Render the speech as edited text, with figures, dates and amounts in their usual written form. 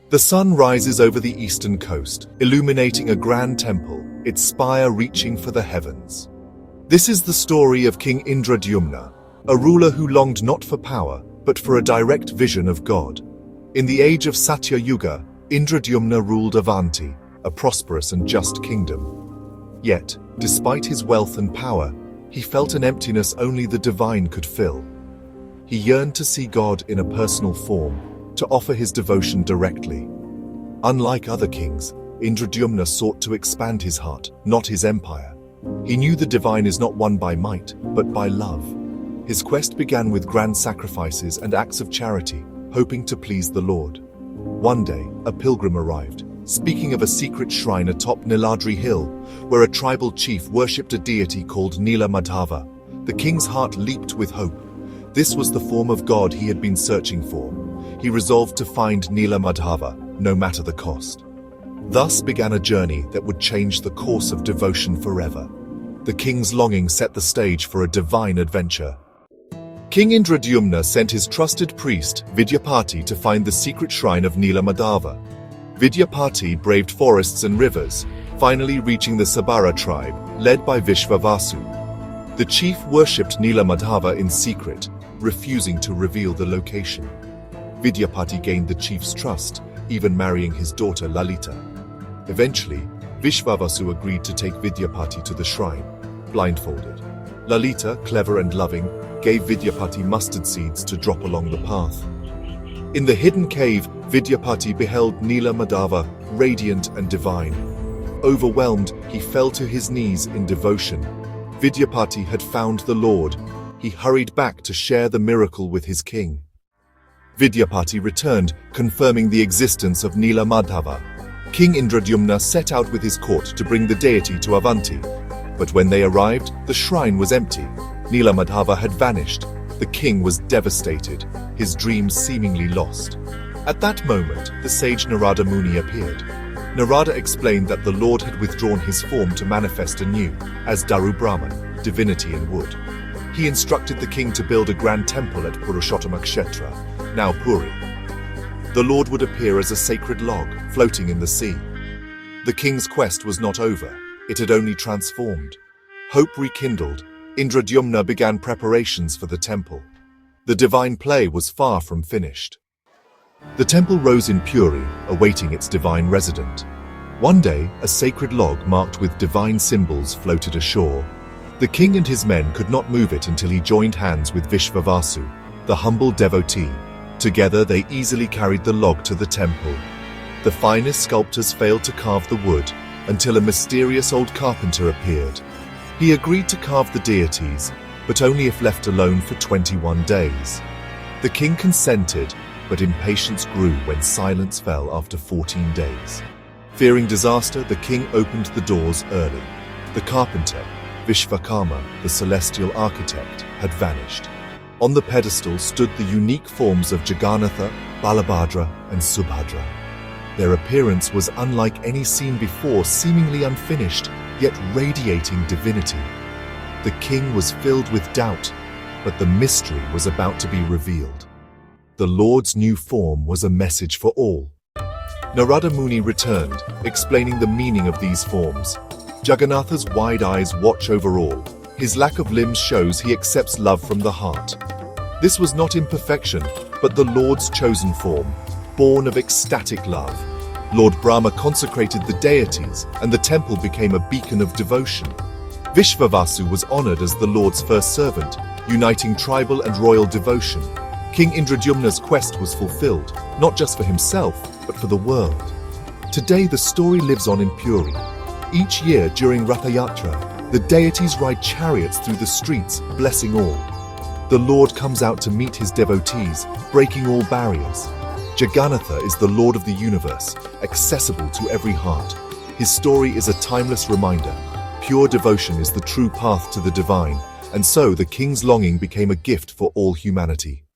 The sun rises over the eastern coast, illuminating a grand temple, its spire reaching for the heavens. This is the story of King Indradyumna, a ruler who longed not for power, but for a direct vision of God. In the age of Satya Yuga, Indradyumna ruled Avanti, a prosperous and just kingdom. Yet, despite his wealth and power, he felt an emptiness only the divine could fill. He yearned to see God in a personal form, to offer his devotion directly. Unlike other kings, Indradyumna sought to expand his heart, not his empire. He knew the divine is not won by might, but by love. His quest began with grand sacrifices and acts of charity, hoping to please the Lord. One day, a pilgrim arrived, speaking of a secret shrine atop Niladri Hill, where a tribal chief worshipped a deity called Madhava. The king's heart leaped with hope. This was the form of God he had been searching for. He resolved to find Madhava, no matter the cost. Thus began a journey that would change the course of devotion forever. The king's longing set the stage for a divine adventure. King Indradyumna sent his trusted priest, Vidyapati, to find the secret shrine of Madhava. Vidyapati braved forests and rivers, finally reaching the Sabara tribe, led by Vishvavasu. The chief worshipped Madhava in secret, refusing to reveal the location. Vidyapati gained the chief's trust, even marrying his daughter Lalita. Eventually, Vishvavasu agreed to take Vidyapati to the shrine, blindfolded. Lalita, clever and loving, gave Vidyapati mustard seeds to drop along the path. In the hidden cave, Vidyapati beheld Madhava, radiant and divine. Overwhelmed, he fell to his knees in devotion. Vidyapati had found the Lord. He hurried back to share the miracle with his king. Vidyapati returned, confirming the existence of Madhava. King Indradyumna set out with his court to bring the deity to Avanti. But when they arrived, the shrine was empty. Madhava had vanished. The king was devastated, his dreams seemingly lost. At that moment, the sage Narada Muni appeared. Narada explained that the Lord had withdrawn his form to manifest anew, as Daru Brahman, divinity in wood. He instructed the king to build a grand temple at Purushottama Kshetra, now Puri. The Lord would appear as a sacred log, floating in the sea. The king's quest was not over, it had only transformed. Hope rekindled, Indradyumna began preparations for the temple. The divine play was far from finished. The temple rose in Puri, awaiting its divine resident. One day, a sacred log marked with divine symbols floated ashore. The king and his men could not move it until he joined hands with Vishvavasu, the humble devotee. Together they easily carried the log to the temple. The finest sculptors failed to carve the wood until a mysterious old carpenter appeared. He agreed to carve the deities, but only if left alone for 21 days. The king consented, but impatience grew when silence fell after 14 days. Fearing disaster, the king opened the doors early. The carpenter, Vishvakarma, the celestial architect, had vanished. On the pedestal stood the unique forms of Jagannatha, Balabhadra, and Subhadra. Their appearance was unlike any seen before, seemingly unfinished, yet radiating divinity. The king was filled with doubt, but the mystery was about to be revealed. The Lord's new form was a message for all. Narada Muni returned, explaining the meaning of these forms. Jagannatha's wide eyes watch over all. His lack of limbs shows he accepts love from the heart. This was not imperfection, but the Lord's chosen form, born of ecstatic love. Lord Brahma consecrated the deities, and the temple became a beacon of devotion. Vishvavasu was honored as the Lord's first servant, uniting tribal and royal devotion. King Indradyumna's quest was fulfilled, not just for himself, but for the world. Today the story lives on in Puri. Each year during Ratha Yatra, the deities ride chariots through the streets, blessing all. The Lord comes out to meet his devotees, breaking all barriers. Jagannatha is the Lord of the universe, accessible to every heart. His story is a timeless reminder. Pure devotion is the true path to the divine, and so the king's longing became a gift for all humanity.